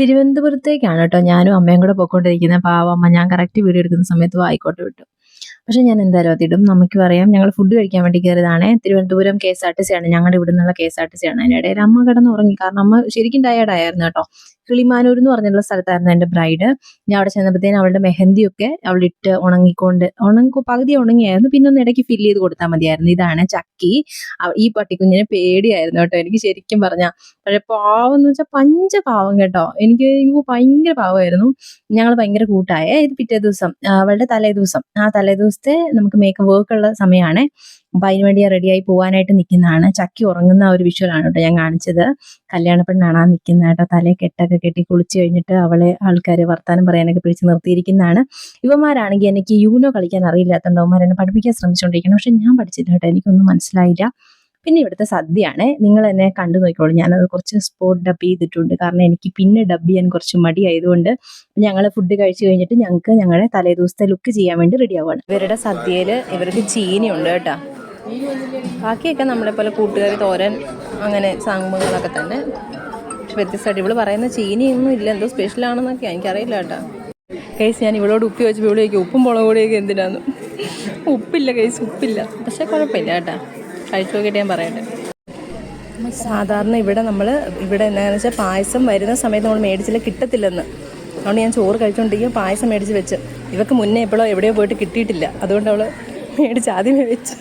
തിരുവനന്തപുരത്തേക്കാണ് കേട്ടോ ഞാനും അമ്മയും കൂടെ പോയിക്കൊണ്ടിരിക്കുന്നത്. പാവം അമ്മ ഞാൻ കറക്റ്റ് വീഡിയോ എടുക്കുന്ന സമയത്ത് ആയിക്കോട്ടെ വിട്ടു. പക്ഷെ ഞാൻ എന്തായാലും അതിടും. നമുക്ക് പറയാം ഞങ്ങൾ ഫുഡ് കഴിക്കാൻ വേണ്ടി കയറിയതാണ്. തിരുവനന്തപുരം KSRTC ആണ്, ഞങ്ങളുടെ ഇവിടെ നിന്നുള്ള KSRTC ആണ്. അതിനിടയിൽ അമ്മ കിടന്ന് ഉറങ്ങി. കാരണം അമ്മ ശരിക്കും ടയേർഡായിരുന്നു കേട്ടോ. കിളിമാനൂർ എന്ന് പറഞ്ഞിട്ടുള്ള സ്ഥലത്തായിരുന്നു എൻ്റെ ബ്രൈഡ്. ഞാൻ അവിടെ ചെന്നപ്പോഴത്തേനും അവളുടെ മെഹന്തിയൊക്കെ അവളിട്ട് പകുതി ഉണങ്ങിയായിരുന്നു. പിന്നെ ഒന്ന് ഇടയ്ക്ക് ഫില്ല് ചെയ്ത് കൊടുത്താൽ മതിയായിരുന്നു. ഇതാണ് ചക്കി. ഈ പട്ടിക്കുഞ്ഞിനെ പേടിയായിരുന്നു കേട്ടോ എനിക്ക് ശരിക്കും പറഞ്ഞാൽ. പക്ഷെ പാവം എന്ന് വെച്ചാൽ പഞ്ചപാവം കേട്ടോ. എനിക്ക് ഭയങ്കര പാവമായിരുന്നു. ഞങ്ങൾ ഭയങ്കര കൂട്ടായ. ഇത് പിറ്റേ ദിവസം അവളുടെ തലേദിവസം. ആ തലേദിവസത്തെ നമുക്ക് മേക്കപ്പ് വർക്ക് ഉള്ള സമയമാണ്. അപ്പൊ അതിനുവേണ്ടി റെഡിയായി പോകാനായിട്ട് നിൽക്കുന്നതാണ്. ചക്കി ഉറങ്ങുന്ന ഒരു വിഷ്വലാണ് കേട്ടോ ഞാൻ കാണിച്ചത്. കല്യാണ പെണ്ണാണ് ആ നിൽക്കുന്നത് കേട്ടോ. തലേ കെട്ടൊക്കെ കെട്ടി കുളിച്ച് കഴിഞ്ഞിട്ട് അവളെ ആൾക്കാർ വർത്താനം പറയാനൊക്കെ പിടിച്ച് നിർത്തിയിരിക്കുന്നതാണ്. ഇവന്മാരാണെങ്കിൽ എനിക്ക് യൂനോ കളിക്കാൻ അറിയില്ലാത്തതുകൊണ്ട് അവന്മാരെന്നെ പഠിപ്പിക്കാൻ ശ്രമിച്ചുകൊണ്ടിരിക്കണം. പക്ഷെ ഞാൻ പഠിച്ചില്ല കേട്ടോ, എനിക്കൊന്നും മനസ്സിലായില്ല. പിന്നെ ഇവിടുത്തെ സദ്യയാണ്. നിങ്ങൾ എന്നെ കണ്ടു നോക്കിക്കോളൂ. ഞാനത് കുറച്ച് സ്പോട്ട് ഡബ് ചെയ്തിട്ടുണ്ട്. കാരണം എനിക്ക് പിന്നെ ഡബ് ചെയ്യാൻ കുറച്ച് മടിയായതുകൊണ്ട് ഞങ്ങൾ ഫുഡ് കഴിച്ചു കഴിഞ്ഞിട്ട് ഞങ്ങൾക്ക് ഞങ്ങളുടെ തലേദിവസത്തെ ലുക്ക് ചെയ്യാൻ വേണ്ടി റെഡി ആവുകയാണ്. ഇവരുടെ സദ്യയിൽ ഇവർക്ക് ചീനി ഉണ്ട് കേട്ടോ. ബാക്കിയൊക്കെ നമ്മളെ പോലെ കൂട്ടുകാരി തോരൻ അങ്ങനെ സംഭവങ്ങളൊക്കെ തന്നെ. പക്ഷെ വ്യത്യസ്തമായിട്ട് ഇവള് പറയുന്ന ചീനിയൊന്നും ഇല്ല, എന്തോ സ്പെഷ്യലാണെന്നൊക്കെ എനിക്കറിയില്ല കേട്ടോ. കേസ് ഞാൻ ഇവളോട് ഉപ്പ് ചോദിച്ചപ്പോൾ ഇവിടെ ഉപ്പും മുളക് പൊടിയൊക്കെ എന്തിനാന്ന്. ഉപ്പില്ല കേസ്, ഉപ്പില്ല. പക്ഷെ കുഴപ്പമില്ല കേട്ടോ, കഴിച്ചു നോക്കിയിട്ട് ഞാൻ പറയട്ടെ. സാധാരണ ഇവിടെ എന്താണെന്ന് വെച്ചാൽ പായസം വരുന്ന സമയത്ത് നമ്മൾ മേടിച്ചില്ല, കിട്ടത്തില്ലെന്ന്. അതുകൊണ്ട് ഞാൻ ചോറ് കഴിച്ചുകൊണ്ടിരിക്കുക പായസം മേടിച്ച് വെച്ച്. ഇവക്ക് മുന്നേ എപ്പോഴോ എവിടെയോ പോയിട്ട് കിട്ടിയിട്ടില്ല. അതുകൊണ്ട് അവൾ മേടിച്ച് ആദ്യമേ വെച്ച്